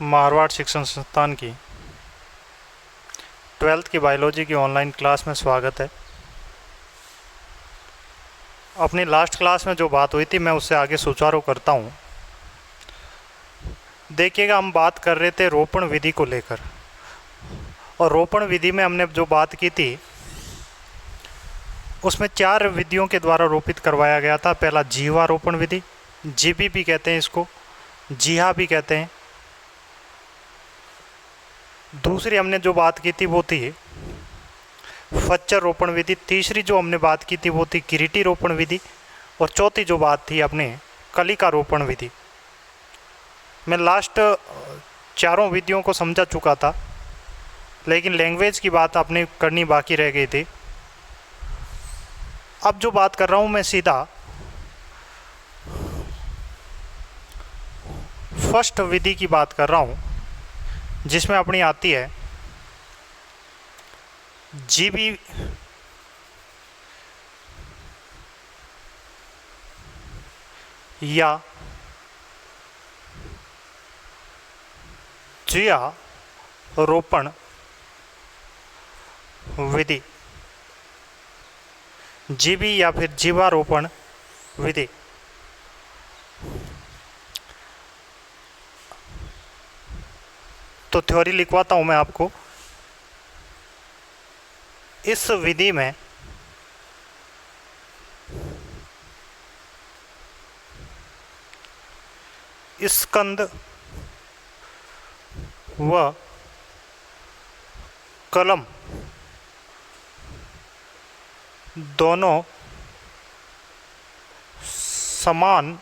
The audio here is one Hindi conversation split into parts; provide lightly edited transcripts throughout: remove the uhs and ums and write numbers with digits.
मारवाड़ शिक्षण संस्थान की 12th की बायोलॉजी की ऑनलाइन क्लास में स्वागत है। अपनी लास्ट क्लास में जो बात हुई थी मैं उससे आगे सुचारू करता हूँ। देखिएगा, हम बात कर रहे थे रोपण विधि को लेकर, और रोपण विधि में हमने जो बात की थी उसमें 4 विधियों के द्वारा रोपित करवाया गया था। पहला जीवारोपण विधि, जीबी भी कहते हैं इसको, जीहा भी कहते हैं। दूसरी हमने जो बात की थी वो थी फच्चर रोपण विधि। तीसरी जो हमने बात की थी वो थी किरीटी रोपण विधि। और चौथी जो बात थी अपने कलिका रोपण विधि। मैं लास्ट चारों विधियों को समझा चुका था, लेकिन लैंग्वेज की बात अपने करनी बाकी रह गई थी। अब जो बात कर रहा हूँ मैं सीधा फर्स्ट विधि की बात कर रहा हूँ, जिसमें अपनी आती है जीबी या जिया रोपण विधि, जीबी या फिर जीवारोपण विधि। तो थ्योरी लिखवाता हूं मैं आपको। इस विधि में स्कंद व कलम दोनों समान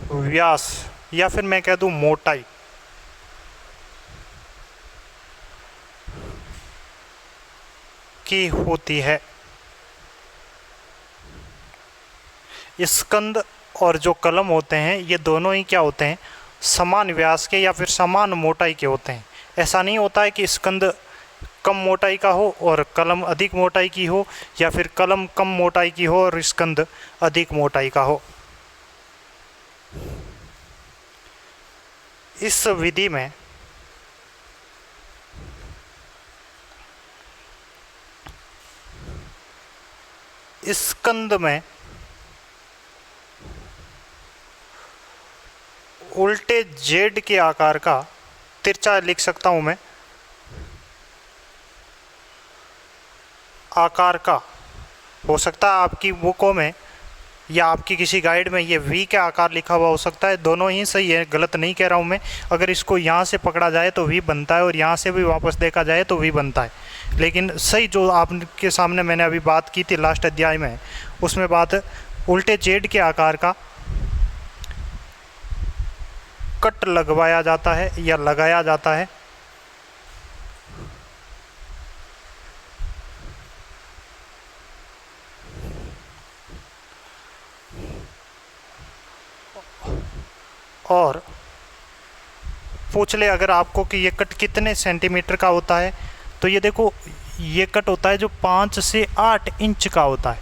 व्यास या फिर मैं कह दूं मोटाई की होती है। स्कंद और जो कलम होते हैं ये दोनों ही क्या होते हैं, समान व्यास के या फिर समान मोटाई के होते हैं। ऐसा नहीं होता है कि स्कंद कम मोटाई का हो और कलम अधिक मोटाई की हो, या फिर कलम कम मोटाई की हो और स्कंद अधिक मोटाई का हो। इस विधि में स्कंद में उल्टे जेड के आकार का तिरछा लिख सकता हूं मैं, आकार का हो सकता है आपकी बुकों में या आपकी किसी गाइड में ये वी का आकार लिखा हुआ हो सकता है। दोनों ही सही है, गलत नहीं कह रहा हूँ मैं। अगर इसको यहाँ से पकड़ा जाए तो वी बनता है और यहाँ से भी वापस देखा जाए तो वी बनता है, लेकिन सही जो आपके सामने मैंने अभी बात की थी लास्ट अध्याय में, उसमें बात उल्टे जेड के आकार का कट लगवाया जाता है या लगाया जाता है। और पूछ ले अगर आपको कि ये कट कितने सेंटीमीटर का होता है, तो ये देखो, ये कट होता है जो 5 से 8 इंच का होता है,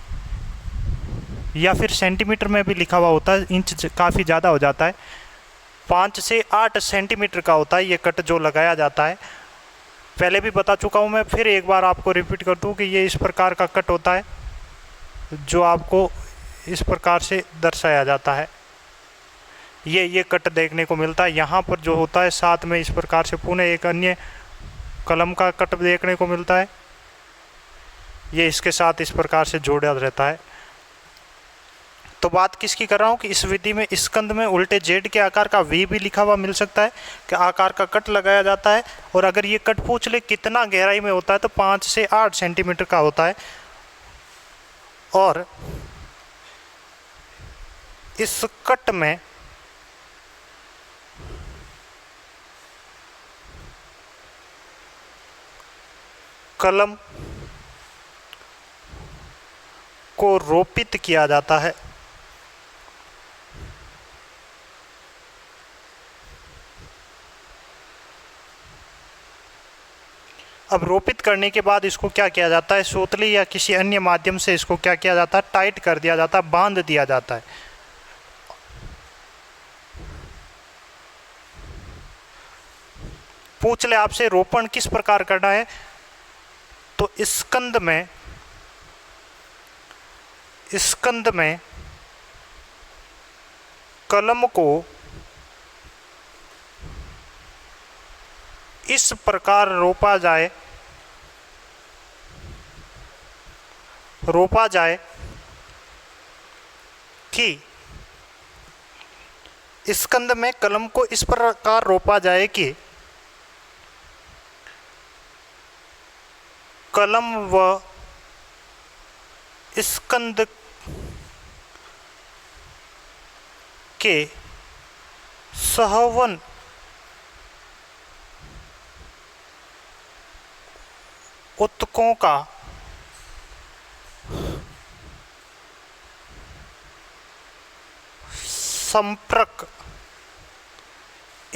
या फिर सेंटीमीटर में भी लिखा हुआ होता है, इंच काफ़ी ज़्यादा हो जाता है। 5 से 8 सेंटीमीटर का होता है ये कट जो लगाया जाता है। पहले भी बता चुका हूँ मैं, फिर एक बार आपको रिपीट कर दूँ कि ये इस प्रकार का कट होता है जो आपको इस प्रकार से दर्शाया जाता है। ये कट देखने को मिलता है। यहाँ पर जो होता है साथ में इस प्रकार से पुनः एक अन्य कलम का कट देखने को मिलता है, ये इसके साथ इस प्रकार से जोड़ा रहता है। तो बात किसकी कर रहा हूँ कि इस विधि में स्कंद में उल्टे जेड के आकार का वी भी लिखा हुआ मिल सकता है कि आकार का कट लगाया जाता है। और अगर ये कट पूछ ले कितना गहराई में होता है तो 5 से 8 सेंटीमीटर का होता है। और इस कट में कलम को रोपित किया जाता है। अब रोपित करने के बाद इसको क्या किया जाता है, सूतली या किसी अन्य माध्यम से इसको क्या किया जाता है, टाइट कर दिया जाता है, बांध दिया जाता है। पूछ ले आपसे रोपण किस प्रकार करना है, तो स्कंद में कलम को इस प्रकार रोपा जाए कि स्कंद में कलम को इस प्रकार रोपा जाए कि कलम व स्कंद के सहवन उत्तकों का संपर्क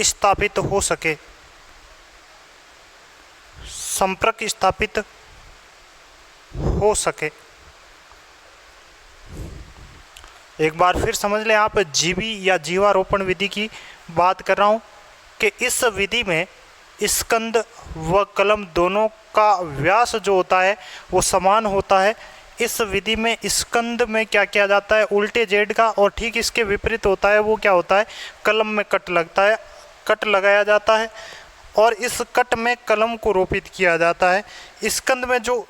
स्थापित हो सके। एक बार फिर समझ लें आप, जीवी या जीवारोपण विधि की बात कर रहा हूं कि इस विधि में स्कंद व कलम दोनों का व्यास जो होता है वो समान होता है। इस विधि में स्कंद में क्या किया जाता है, उल्टे जेड का, और ठीक इसके विपरीत होता है वो क्या होता है, कलम में कट लगाया जाता है और इस कट में कलम को रोपित किया जाता है। स्कंद में जो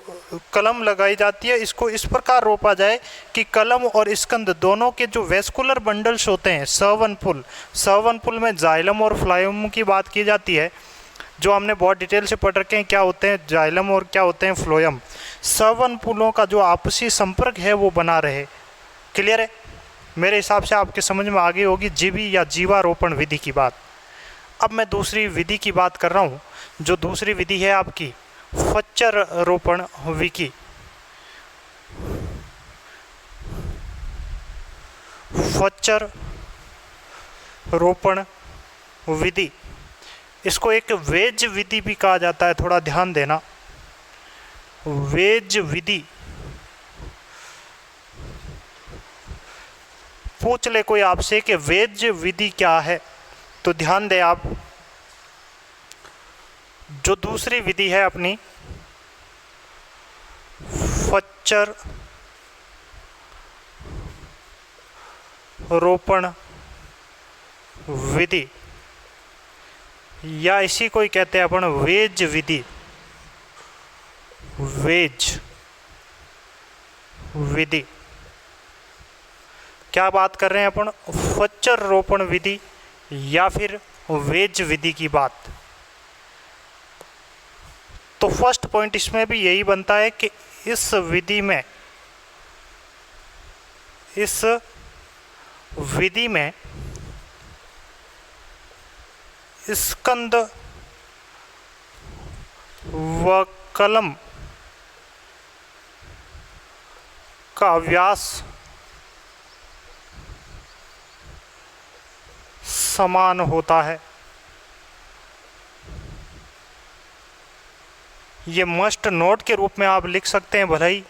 कलम लगाई जाती है इसको इस प्रकार रोपा जाए कि कलम और स्कंद दोनों के जो वेस्कुलर बंडल्स होते हैं, सवनपुल में जाइलम और फ्लोएम की बात की जाती है, जो हमने बहुत डिटेल से पढ़ रखे हैं क्या होते हैं जाइलम और क्या होते हैं फ्लोएम। सवनपुलों का जो आपसी संपर्क है वो बना रहे। क्लियर है? मेरे हिसाब से आपके समझ में आ गई होगी जीवी या जीवारोपण विधि की बात। अब मैं दूसरी विधि की बात कर रहा हूँ, जो दूसरी विधि है आपकी फच्चर रोपण विधि। फच्चर रोपण विधि, इसको एक वेज विधि भी कहा जाता है, थोड़ा ध्यान देना। वेज विधि, पूछ ले कोई आपसे कि वेज विधि क्या है, तो ध्यान दें आप। जो दूसरी विधि है अपनी फच्चर रोपण विधि, या इसी को ही कहते हैं अपन वेज विधि। वेज विधि क्या बात कर रहे हैं अपन, फच्चर रोपण विधि या फिर वेज विधि की बात। तो फर्स्ट पॉइंट इसमें भी यही बनता है कि इस विधि में स्कंद व कलम का व्यास समान होता है। ये मस्ट नोट के रूप में आप लिख सकते हैं भलाई।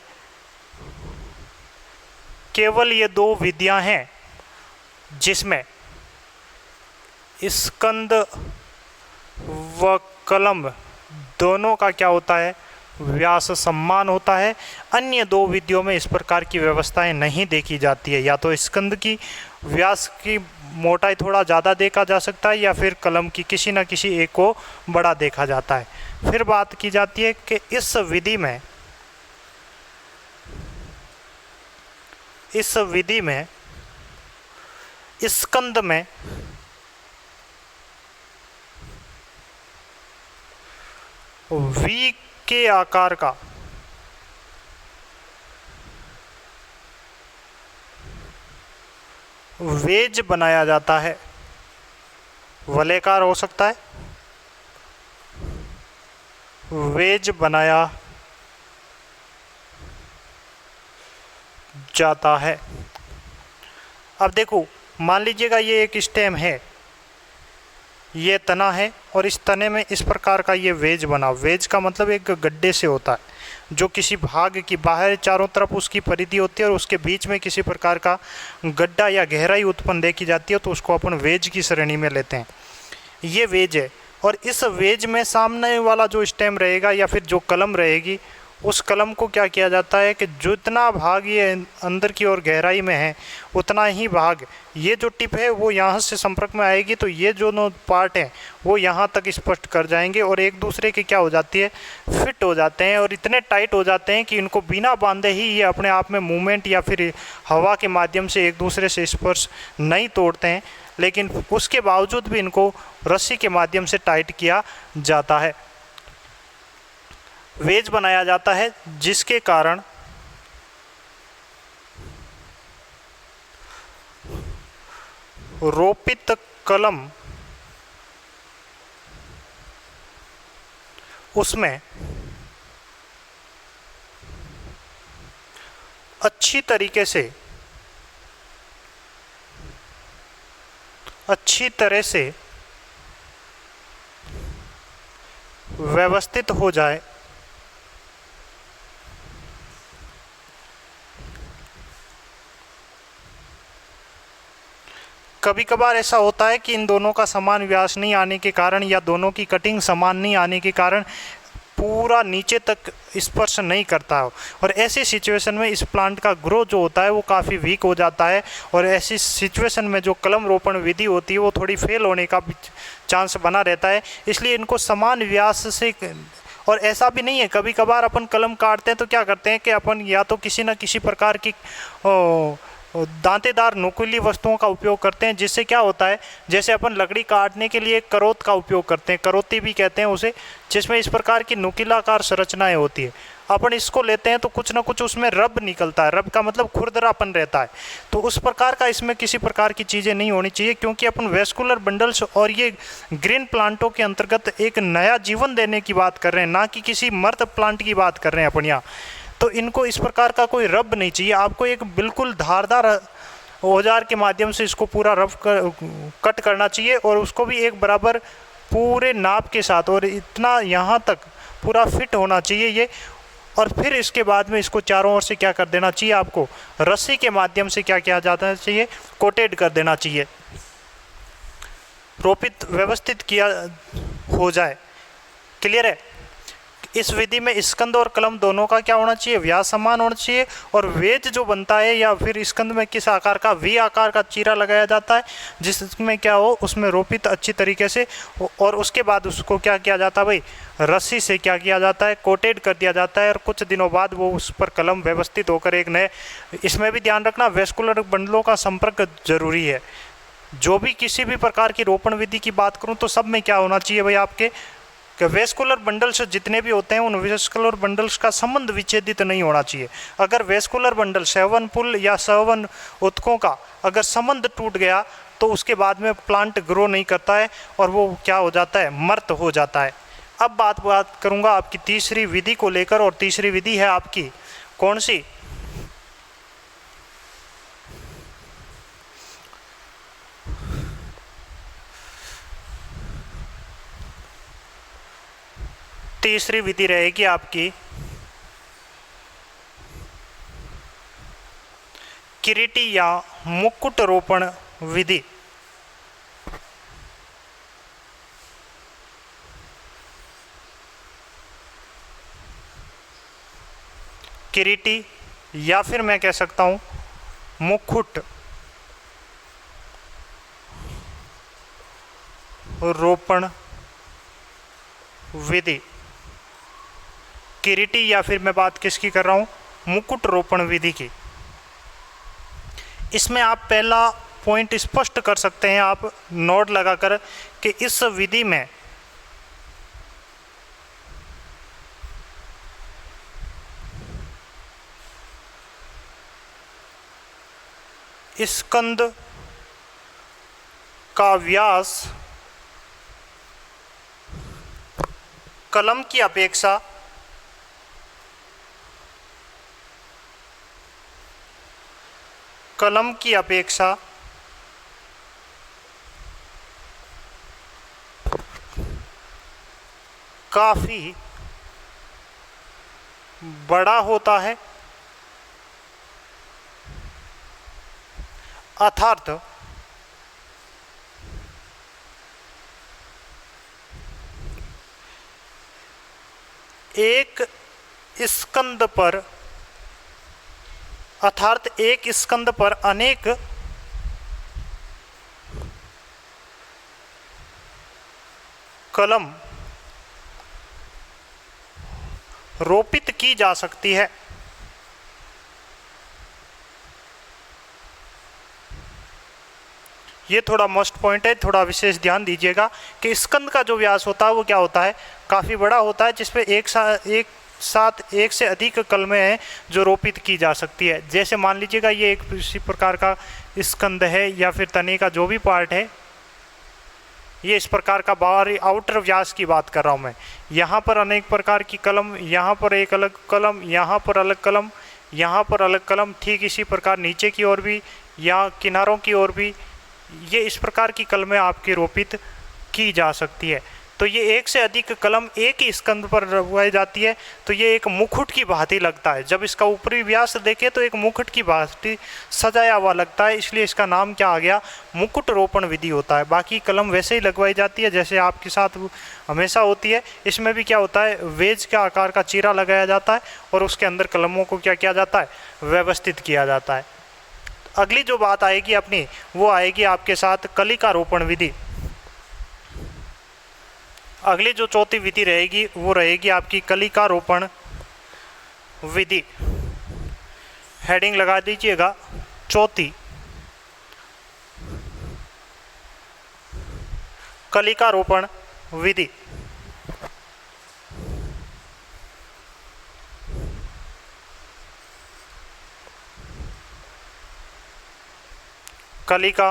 केवल ये दो विधियां हैं जिसमें स्कंद व कलम दोनों का क्या होता है, व्यास समान होता है। अन्य दो विधियों में इस प्रकार की व्यवस्थाएं नहीं देखी जाती है। या तो स्कंद की व्यास की मोटाई थोड़ा ज़्यादा देखा जा सकता है या फिर कलम की किसी न किसी एक को बड़ा देखा जाता है। फिर बात की जाती है कि इस विधि में स्कंद में वी के आकार का वेज बनाया जाता है। वलयकार हो सकता है, वेज बनाया जाता है। अब देखो, मान लीजिएगा ये एक स्टेम है, ये तना है और इस तने में इस प्रकार का ये वेज बना। वेज का मतलब एक गड्ढे से होता है जो किसी भाग की बाहर चारों तरफ उसकी परिधि होती है और उसके बीच में किसी प्रकार का गड्ढा या गहराई उत्पन्न देखी जाती है, तो उसको अपन वेज की श्रेणी में लेते हैं। ये वेज है। और इस वेज में सामने वाला जो स्टेम रहेगा या फिर जो कलम रहेगी, उस कलम को क्या किया जाता है कि जितना भाग ये अंदर की ओर गहराई में है उतना ही भाग ये जो टिप है वो यहाँ से संपर्क में आएगी, तो ये जो नो पार्ट हैं वो यहाँ तक स्पष्ट कर जाएंगे और एक दूसरे के क्या हो जाती है, फिट हो जाते हैं और इतने टाइट हो जाते हैं कि इनको बिना बांधे ही ये अपने आप में मूवमेंट या फिर हवा के माध्यम से एक दूसरे से स्पर्श नहीं तोड़ते हैं, लेकिन उसके बावजूद भी इनको रस्सी के माध्यम से टाइट किया जाता है, वेज बनाया जाता है, जिसके कारण रोपित कलम उसमें अच्छी तरह से व्यवस्थित हो जाए। कभी कभार ऐसा होता है कि इन दोनों का समान व्यास नहीं आने के कारण या दोनों की कटिंग समान नहीं आने के कारण पूरा नीचे तक स्पर्श नहीं करता हो, और ऐसी सिचुएशन में इस प्लांट का ग्रो जो होता है वो काफ़ी वीक हो जाता है, और ऐसी सिचुएशन में जो कलम रोपण विधि होती है वो थोड़ी फेल होने का भी चांस बना रहता है। इसलिए इनको समान व्यास से, और ऐसा भी नहीं है, कभी कभार अपन कलम काटते हैं तो क्या करते हैं कि अपन या तो किसी न किसी प्रकार की दांतेदार नुकीली वस्तुओं का उपयोग करते हैं, जिससे क्या होता है, जैसे अपन लकड़ी काटने के लिए करोत का उपयोग करते हैं, करोती भी कहते हैं उसे, जिसमें इस प्रकार की नुकीलाकार संरचनाएं होती है। अपन इसको लेते हैं तो कुछ ना कुछ उसमें रब निकलता है, रब का मतलब खुरदरापन रहता है, तो उस प्रकार का इसमें किसी प्रकार की चीज़ें नहीं होनी चाहिए, क्योंकि अपन वेस्कुलर बंडल्स और ये ग्रीन प्लांटों के अंतर्गत एक नया जीवन देने की बात कर रहे हैं, ना कि किसी मर्द प्लांट की बात कर रहे हैं अपन यहाँ। तो इनको इस प्रकार का कोई रब नहीं चाहिए, आपको एक बिल्कुल धारदार औजार के माध्यम से इसको पूरा रब कट करना चाहिए, और उसको भी एक बराबर पूरे नाप के साथ, और इतना यहाँ तक पूरा फिट होना चाहिए ये। और फिर इसके बाद में इसको चारों ओर से क्या कर देना चाहिए, आपको रस्सी के माध्यम से क्या किया जाना चाहिए, कोटेड कर देना चाहिए, रोपित व्यवस्थित किया हो जाए। क्लियर है? इस विधि में स्कंद और कलम दोनों का क्या होना चाहिए, व्यास समान होना चाहिए, और वेज जो बनता है या फिर स्कंद में किस आकार का, वी आकार का चीरा लगाया जाता है, जिसमें क्या हो, उसमें रोपित अच्छी तरीके से, और उसके बाद उसको क्या किया जाता है भाई, रस्सी से क्या किया जाता है, कोटेड कर दिया जाता है, और कुछ दिनों बाद वो उस पर कलम व्यवस्थित होकर एक नए, इसमें भी ध्यान रखना वेस्कुलर बंडलों का संपर्क जरूरी है। जो भी किसी भी प्रकार की रोपण विधि की बात करूँ तो सब में क्या होना चाहिए भाई, आपके वेस्कुलर बंडल्स जितने भी होते हैं उन वेस्कुलर बंडल्स का संबंध विच्छेदित नहीं होना चाहिए। अगर वेस्कुलर बंडल सेवन पुल या सेवन उत्कों का अगर संबंध टूट गया तो उसके बाद में प्लांट ग्रो नहीं करता है और वो क्या हो जाता है, मर्त हो जाता है। अब बात करूँगा आपकी तीसरी विधि को लेकर, और तीसरी विधि है आपकी कौन सी, तीसरी विधि रहेगी आपकी किरीटी या मुकुट रोपण विधि। किरीटी या फिर मैं कह सकता हूं मुकुट रोपण विधि। किरीटी या फिर मैं बात किसकी कर रहा हूं, मुकुट रोपण विधि की। इसमें आप पहला पॉइंट स्पष्ट कर सकते हैं आप नोट लगाकर कि इस विधि में स्कंद का व्यास कलम की अपेक्षा काफी बड़ा होता है, अर्थात एक स्कंद पर अनेक कलम रोपित की जा सकती है। ये थोड़ा मस्ट पॉइंट है, थोड़ा विशेष ध्यान दीजिएगा कि स्कंद का जो व्यास होता है वो क्या होता है, काफ़ी बड़ा होता है, जिसपे एक साथ एक से अधिक कलमें हैं जो रोपित की जा सकती है। जैसे मान लीजिएगा ये एक इसी प्रकार का स्कंद है या फिर तने का जो भी पार्ट है, ये इस प्रकार का बाहरी आउटर व्यास की बात कर रहा हूँ मैं। यहाँ पर अनेक प्रकार की कलम, यहाँ पर एक अलग कलम, यहाँ पर अलग कलम, यहाँ पर अलग कलम, ठीक इसी प्रकार नीचे की ओर भी या किनारों की ओर भी ये इस प्रकार की कलमें आपकी रोपित की जा सकती है। तो ये एक से अधिक कलम एक ही स्कंद पर उगाई जाती है। तो ये एक मुकुट की भांति लगता है, जब इसका ऊपरी व्यास देखें तो एक मुकुट की भांति सजाया हुआ लगता है, इसलिए इसका नाम क्या आ गया, मुकुट रोपण विधि होता है। बाकी कलम वैसे ही लगवाई जाती है जैसे आपके साथ हमेशा होती है। इसमें भी क्या होता है, वेज के आकार का चीरा लगाया जाता है और उसके अंदर कलमों को क्या किया जाता है, व्यवस्थित किया जाता है। अगली जो बात आएगी अपनी, वो आएगी आपके साथ कलिका रोपण विधि। अगली जो चौथी विधि रहेगी वो रहेगी आपकी कलिका रोपण विधि। हेडिंग लगा दीजिएगा चौथी, कलिका रोपण विधि। कलिका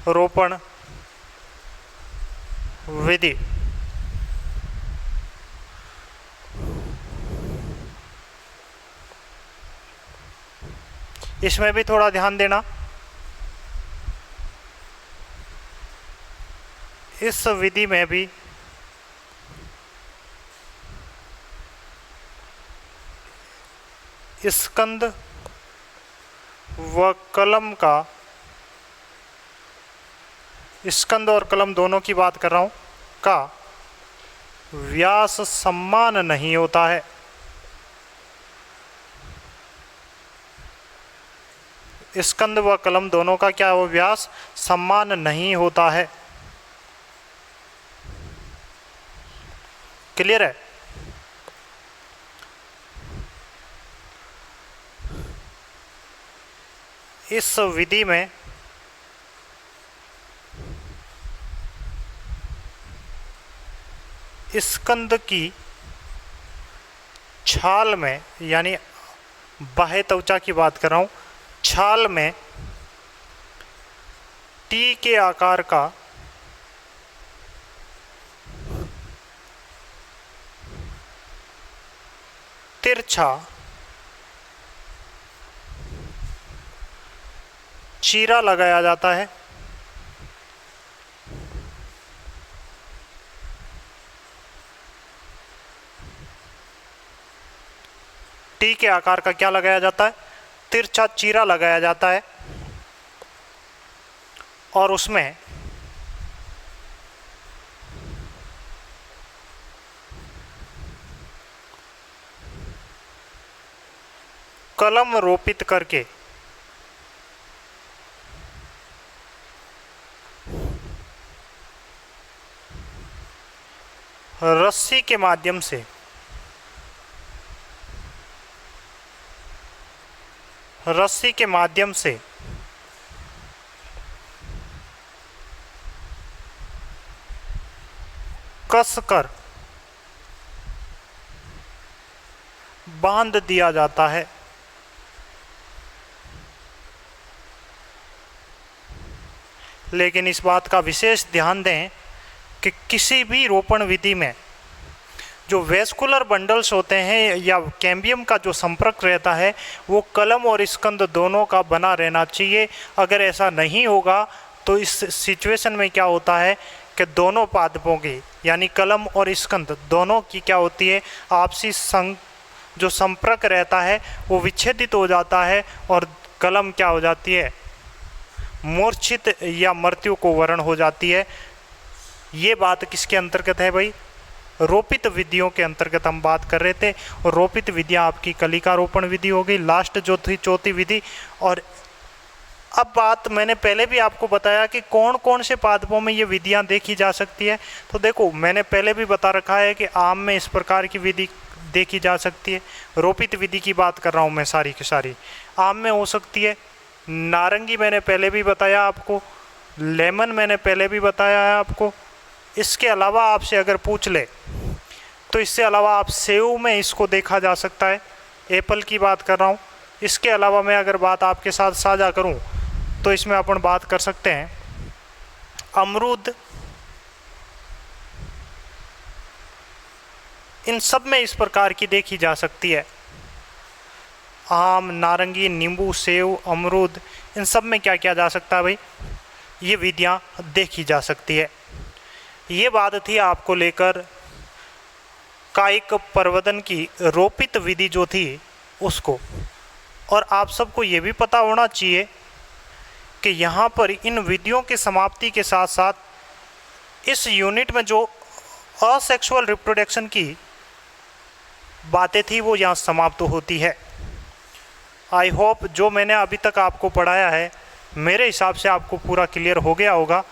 रोपण विधि। इसमें भी थोड़ा ध्यान देना, इस विधि में भी स्कंद व कलम का, स्कंद और कलम दोनों की बात कर रहा हूं, का व्यास समान नहीं होता है। स्कंद व कलम दोनों का क्या वो व्यास समान नहीं होता है। क्लियर है? इस विधि में स्कंद की छाल में, यानी बाह्य त्वचा की बात कर रहा हूं, छाल में टी के आकार का तिरछा चीरा लगाया जाता है। टी के आकार का क्या लगाया जाता है, तिरछा चीरा लगाया जाता है और उसमें कलम रोपित करके रस्सी के माध्यम से कसकर बांध दिया जाता है। लेकिन इस बात का विशेष ध्यान दें कि किसी भी रोपण विधि में जो वेस्कुलर बंडल्स होते हैं या कैम्बियम का जो संपर्क रहता है वो कलम और स्कंद दोनों का बना रहना चाहिए। अगर ऐसा नहीं होगा तो इस सिचुएशन में क्या होता है कि दोनों पादपों की, यानी कलम और स्कंद दोनों की क्या होती है, आपसी जो संपर्क रहता है वो विच्छेदित हो जाता है और कलम क्या हो जाती है, मूर्छित या मृत्यु को वरण हो जाती है। ये बात किसके अंतर्गत है भाई? रोपित विधियों के अंतर्गत हम बात कर रहे थे। और रोपित विधियां आपकी कलिकारोपण विधि हो गई, लास्ट जो थी चौथी विधि। और अब बात मैंने पहले भी आपको बताया कि कौन कौन से पादपों में ये विधियां देखी जा सकती है। तो देखो मैंने पहले भी बता रखा है कि आम में इस प्रकार की विधि देखी जा सकती है। रोपित विधि की बात कर रहा हूँ मैं सारी की सारी। आम में हो सकती है नारंगी, मैंने पहले भी बताया आपको, लेमन मैंने पहले भी बताया है आपको। इसके अलावा आपसे अगर पूछ ले तो इससे अलावा आप सेव में इसको देखा जा सकता है, एप्पल की बात कर रहा हूँ। इसके अलावा मैं अगर बात आपके साथ साझा करूँ तो इसमें अपन बात कर सकते हैं अमरूद, इन सब में इस प्रकार की देखी जा सकती है। आम, नारंगी, नींबू, सेव, अमरूद, इन सब में क्या किया जा सकता है भाई? ये विधियां देखी जा सकती है। ये बात थी आपको लेकर कायिक प्रवर्धन की रोपित विधि जो थी उसको। और आप सबको ये भी पता होना चाहिए कि यहाँ पर इन विधियों की समाप्ति के साथ साथ इस यूनिट में जो असेक्सुअल रिप्रोडक्शन की बातें थी वो यहाँ समाप्त होती है। आई होप जो मैंने अभी तक आपको पढ़ाया है मेरे हिसाब से आपको पूरा क्लियर हो गया होगा।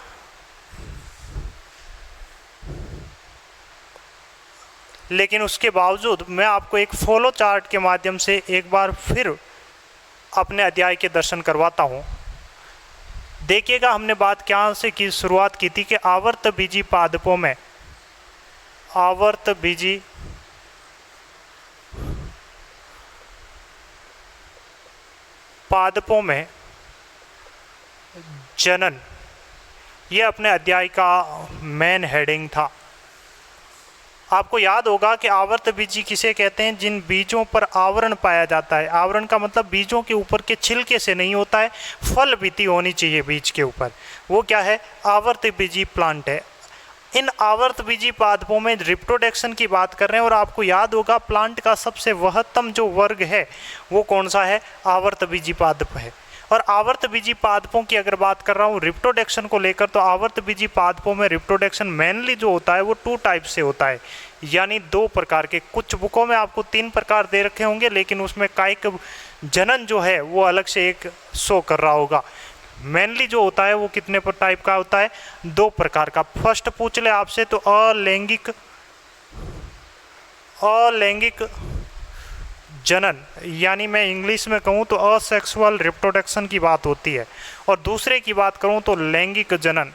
लेकिन उसके बावजूद मैं आपको एक फॉलो चार्ट के माध्यम से एक बार फिर अपने अध्याय के दर्शन करवाता हूँ। देखिएगा हमने बात क्या से की शुरुआत की थी कि आवर्त बीजी पादपों में, आवर्त बीजी पादपों में जनन, ये अपने अध्याय का मेन हेडिंग था। आपको याद होगा कि आवर्त बीजी किसे कहते हैं? जिन बीजों पर आवरण पाया जाता है। आवरण का मतलब बीजों के ऊपर के छिलके से नहीं होता है, फल बीती होनी चाहिए बीज के ऊपर, वो क्या है? आवर्त बीजी प्लांट है। इन आवर्त बीजी पादपों में रिप्रोडक्शन की बात कर रहे हैं। और आपको याद होगा प्लांट का सबसे वहत्तम जो वर्ग है वो कौन सा है? आवर्त बीजी पादप है। और आवर्त बीजी पादपों की अगर बात कर रहा हूँ रिप्रोडक्शन को लेकर, तो आवर्त बीजी पादपों में रिप्रोडक्शन मेनली जो होता है वो 2 टाइप से होता है, यानी 2 प्रकार के। कुछ बुकों में आपको 3 प्रकार दे रखे होंगे, लेकिन उसमें कायिक जनन जो है वो अलग से एक शो कर रहा होगा। मेनली जो होता है वो कितने पर टाइप का होता है? 2 प्रकार का। फर्स्ट पूछ ले आपसे तो अलैंगिक जनन, यानी मैं इंग्लिश में कहूँ तो असेक्सुअल रिप्रोडक्शन की बात होती है। और दूसरे की बात करूँ तो लैंगिक जनन।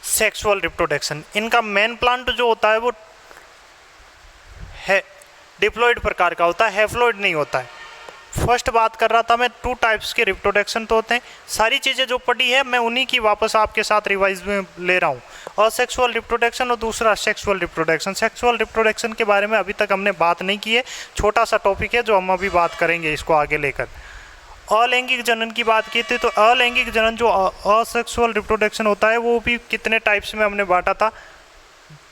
Sexual reproduction. इनका मेन प्लांट जो होता है वो है डिप्लॉइड प्रकार का होता है, हैप्लॉइड नहीं होता है। फर्स्ट बात कर रहा था मैं 2 टाइप्स के रिप्रोडक्शन तो होते हैं। सारी चीज़ें जो पढ़ी है मैं उन्हीं की वापस आपके साथ रिवाइज में ले रहा हूँ। असेक्सुअल रिप्रोडक्शन और दूसरा सेक्सुअल रिप्रोडक्शन। सेक्सुअल रिप्रोडक्शन के बारे में अभी तक हमने बात नहीं की है, छोटा सा टॉपिक है जो हम अभी बात करेंगे इसको आगे लेकर। अलैंगिक जनन की बात की थी तो अलैंगिक जनन जो असेक्सुअल रिप्रोडक्शन होता है वो भी कितने टाइप्स में हमने बांटा था?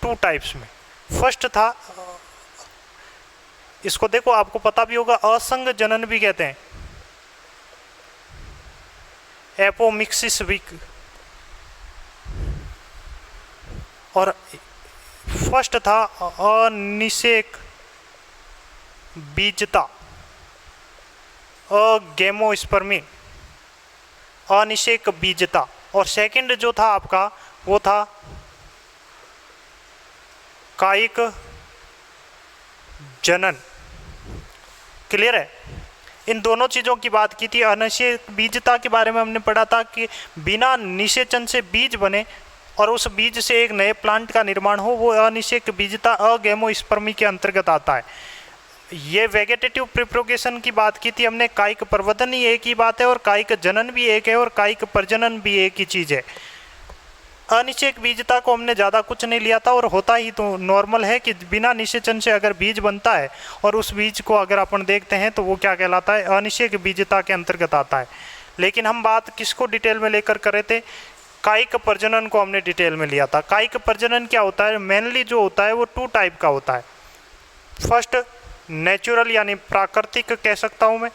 2 टाइप्स में। फर्स्ट था, इसको देखो आपको पता भी होगा, असंग जनन भी कहते हैं, एपोमिक्सिस भी। और फर्स्ट था अनिषेक बीजता, अगेमोस्पर्मी, अनिषेक बीजता। और सेकंड जो था आपका वो था कायिक जनन। क्लियर है? इन दोनों चीज़ों की बात की थी। अनिषेक बीजता के बारे में हमने पढ़ा था कि बिना निषेचन से बीज बने और उस बीज से एक नए प्लांट का निर्माण हो, वो अनिषेक बीजता अगेमोस्पर्मी के अंतर्गत आता है। ये वेगेटेटिव प्रिप्रोगेशन की बात की थी हमने। कायिक प्रवर्धन ही एक ही बात है और कायिक जनन भी एक है और कायिक प्रजनन भी एक ही चीज़ है। अनिषेक बीजता को हमने ज़्यादा कुछ नहीं लिया था और होता ही तो नॉर्मल है कि बिना निषेचन से अगर बीज बनता है और उस बीज को अगर अपन देखते हैं तो वो क्या कहलाता है? अनिषेक बीजता के अंतर्गत आता है। लेकिन हम बात किसको डिटेल में लेकर कर रहे थे? कायिक प्रजनन को हमने डिटेल में लिया था। कायिक प्रजनन क्या होता है? मेनली जो होता है वो 2 टाइप का होता है। फर्स्ट नेचुरल यानी प्राकृतिक कह सकता हूँ मैं,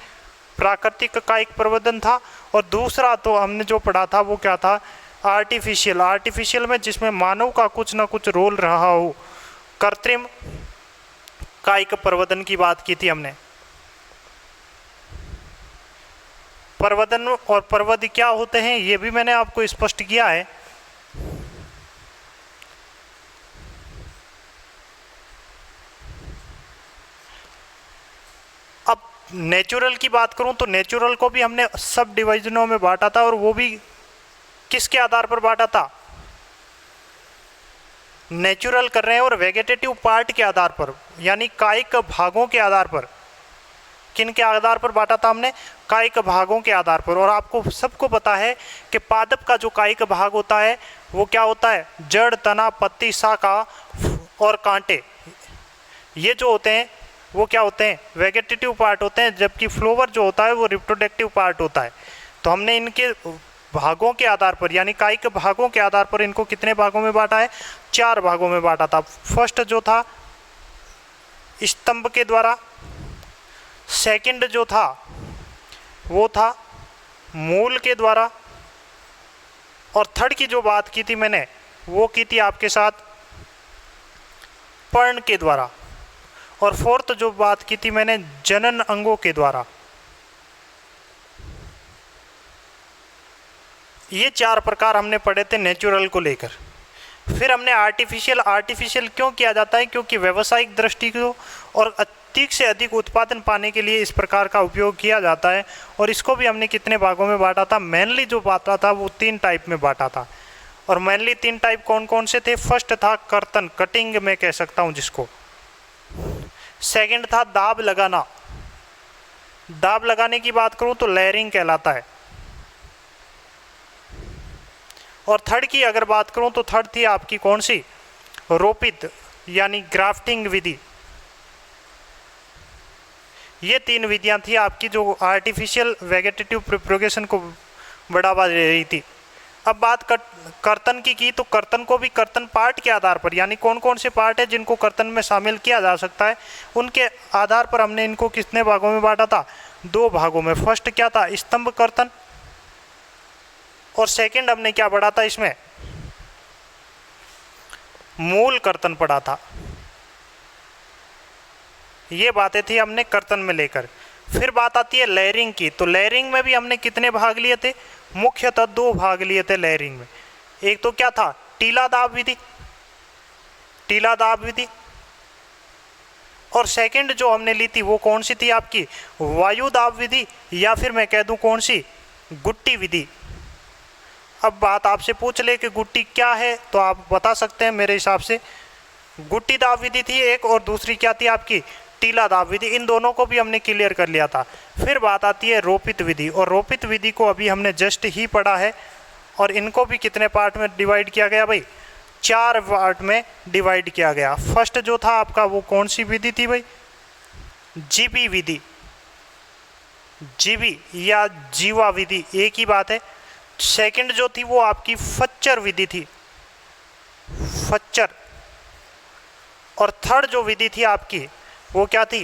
प्राकृतिक कायिक प्रवर्धन था, और दूसरा तो हमने जो पढ़ा था वो क्या था, आर्टिफिशियल। आर्टिफिशियल में जिसमें मानव का कुछ ना कुछ रोल रहा हो, कृत्रिम कायिक प्रवर्धन की बात की थी हमने। प्रवर्धन और प्रवर्ध क्या होते हैं ये भी मैंने आपको स्पष्ट किया है। अब नेचुरल की बात करूं तो नेचुरल को भी हमने सब डिवीजनों में बांटा था, और वो भी किसके आधार पर बांटा था, नेचुरल कर रहे हैं और वेगेटेटिव पार्ट के आधार पर, यानी कायिक भागों के आधार पर। किन के आधार पर बांटा था हमने, कायिक भागों के आधार पर। और आपको सबको पता है कि पादप का जो कायिक भाग होता है वो क्या होता है, जड़, तना, पत्ती, शाखा और कांटे, ये जो होते हैं वो क्या होते हैं, वेगेटेटिव पार्ट होते हैं, जबकि फ्लोवर जो होता है वो रिप्रोडक्टिव पार्ट होता है। तो हमने इनके भागों के आधार पर, यानी कायिक भागों के आधार पर इनको कितने भागों में बांटा है, 4 भागों में बांटा था। फर्स्ट जो था स्तंभ के द्वारा, सेकंड जो था वो था मूल के द्वारा, और थर्ड की जो बात की थी मैंने वो की थी आपके साथ पर्ण के द्वारा, और फोर्थ जो बात की थी मैंने जनन अंगों के द्वारा। ये 4 प्रकार हमने पढ़े थे नेचुरल को लेकर। फिर हमने आर्टिफिशियल। आर्टिफिशियल क्यों किया जाता है, क्योंकि व्यावसायिक दृष्टि को और अधिक से अधिक उत्पादन पाने के लिए इस प्रकार का उपयोग किया जाता है। और इसको भी हमने कितने भागों में बांटा था, मेनली जो बांटा था वो 3 टाइप में बांटा था। और मेनली 3 टाइप कौन कौन से थे, फर्स्ट था कर्तन, कटिंग मैं कह सकता हूँ जिसको। सेकंड था दाब लगाना, दाब लगाने की बात करूँ तो लेयरिंग कहलाता है। और थर्ड की अगर बात करूं तो थर्ड थी आपकी कौन सी, रोपित यानी ग्राफ्टिंग विधि। ये 3 विधियां थी आपकी जो आर्टिफिशियल वेगेटेटिव प्रोपगेशन को बढ़ावा दे रही थी। अब बात कर्तन की तो कर्तन को भी कर्तन पार्ट के आधार पर, यानी कौन कौन से पार्ट है जिनको कर्तन में शामिल किया जा सकता है, उनके आधार पर हमने इनको कितने भागों में बांटा था, 2 भागों में। फर्स्ट क्या था, स्तंभ कर्तन, और सेकंड हमने क्या पढ़ा था इसमें, मूल कर्तन पढ़ा था। ये बातें थी हमने कर्तन में लेकर। फिर बात आती है लेयरिंग की। तो लेयरिंग में भी हमने कितने भाग लिए थे, मुख्यतः 2 भाग लिए थे लेयरिंग में। एक तो क्या था, टीला दाब विधि, टीला दाब विधि, और सेकंड जो हमने ली थी वो कौन सी थी आपकी, वायु दाब विधि, या फिर मैं कह दूं कौन सी, गुट्टी विधि। अब बात आपसे पूछ ले कि गुट्टी क्या है तो आप बता सकते हैं। मेरे हिसाब से गुट्टी दाब विधि थी एक, और दूसरी क्या थी आपकी, टीला दाब विधि। इन दोनों को भी हमने क्लियर कर लिया था। फिर बात आती है रोपित विधि, और रोपित विधि को अभी हमने जस्ट ही पढ़ा है। और इनको भी कितने पार्ट में डिवाइड किया गया भाई, 4 पार्ट में डिवाइड किया गया। फर्स्ट जो था आपका वो कौन सी विधि थी भाई, जीबी विधि, जीबी या जीवा विधि एक ही बात है। सेकंड जो थी वो आपकी फच्चर विधि थी, फच्चर। और थर्ड जो विधि थी आपकी वो क्या थी,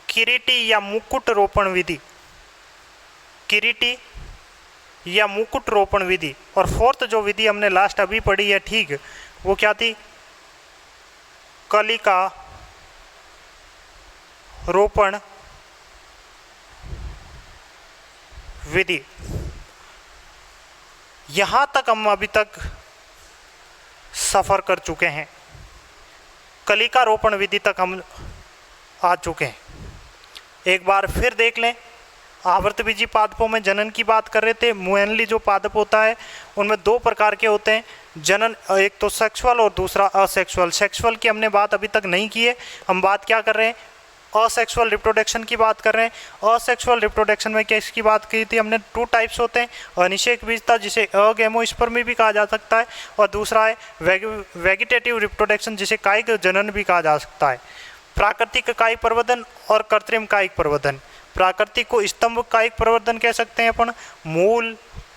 किरीटी या मुकुट रोपण विधि, किरीटी या मुकुट रोपण विधि। और फोर्थ जो विधि हमने लास्ट अभी पढ़ी है, ठीक, वो क्या थी, कलिका रोपण विधि। यहां तक हम अभी तक सफर कर चुके हैं, कलिका रोपण विधि तक हम आ चुके हैं। एक बार फिर देख लें, आवृतबीजी पादपों में जनन की बात कर रहे थे। मेनली जो पादप होता है उनमें 2 प्रकार के होते हैं जनन, एक तो सेक्सुअल और दूसरा असेक्सुअल। सेक्सुअल की हमने बात अभी तक नहीं की है, हम बात क्या कर रहे हैं, असेक्सुअल रिप्रोडक्शन की बात कर रहे हैं। असेक्सुअल रिप्रोडक्शन में क्या इसकी बात की थी हमने, 2 टाइप्स होते हैं, अनिषेक बीजता जिसे अगैमोस्पर्मी भी कहा जा सकता है, और दूसरा है वेजिटेटिव रिप्रोडक्शन जिसे कायिक जनन भी कहा जा सकता है। प्राकृतिक कायिक प्रवर्धन और कृत्रिम कायिक प्रवर्धन। प्राकृतिक को स्तंभ कायिक प्रवर्धन कह सकते हैं अपन, मूल,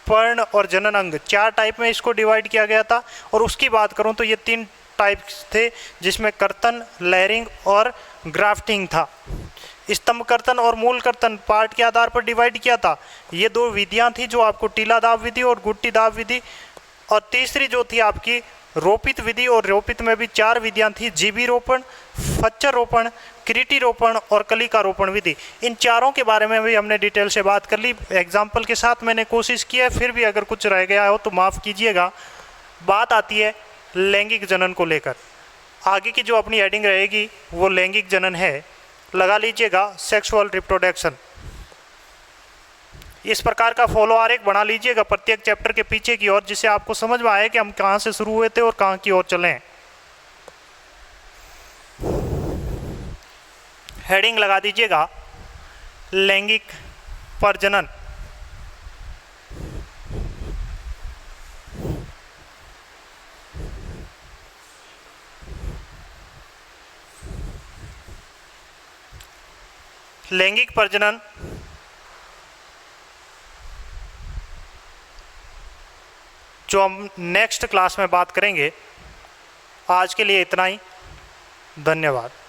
पर्ण और जनन अंग 4 टाइप में इसको डिवाइड किया गया था। और उसकी बात करूं तो ये 3 टाइप्स थे जिसमें कर्तन, लेयरिंग और ग्राफ्टिंग था। स्तंभ कर्तन और मूल कर्तन पार्ट के आधार पर डिवाइड किया था। ये दो विधियां थी जो आपको टीला दाब विधि और गुट्टी दाब विधि, और तीसरी जो थी आपकी रोपित विधि, और रोपित में भी 4 विधियां थी, जीबी रोपण, फच्चर रोपण, क्रीटी रोपण और कलिका रोपण विधि। इन चारों के बारे में भी हमने डिटेल से बात कर ली। एग्जाम्पल के साथ मैंने कोशिश की है, फिर भी अगर कुछ रह गया हो तो माफ़ कीजिएगा। बात आती है लैंगिक जनन को लेकर। आगे की जो अपनी हेडिंग रहेगी वो लैंगिक जनन है, लगा लीजिएगा सेक्सुअल रिप्रोडक्शन। इस प्रकार का फॉलो आरेख बना लीजिएगा प्रत्येक चैप्टर के पीछे की ओर, जिससे आपको समझ में आए कि हम कहाँ से शुरू हुए थे और कहाँ की ओर चलें। हेडिंग लगा दीजिएगा लैंगिक प्रजनन। लैंगिक प्रजनन जो हम नेक्स्ट क्लास में बात करेंगे। आज के लिए इतना ही, धन्यवाद।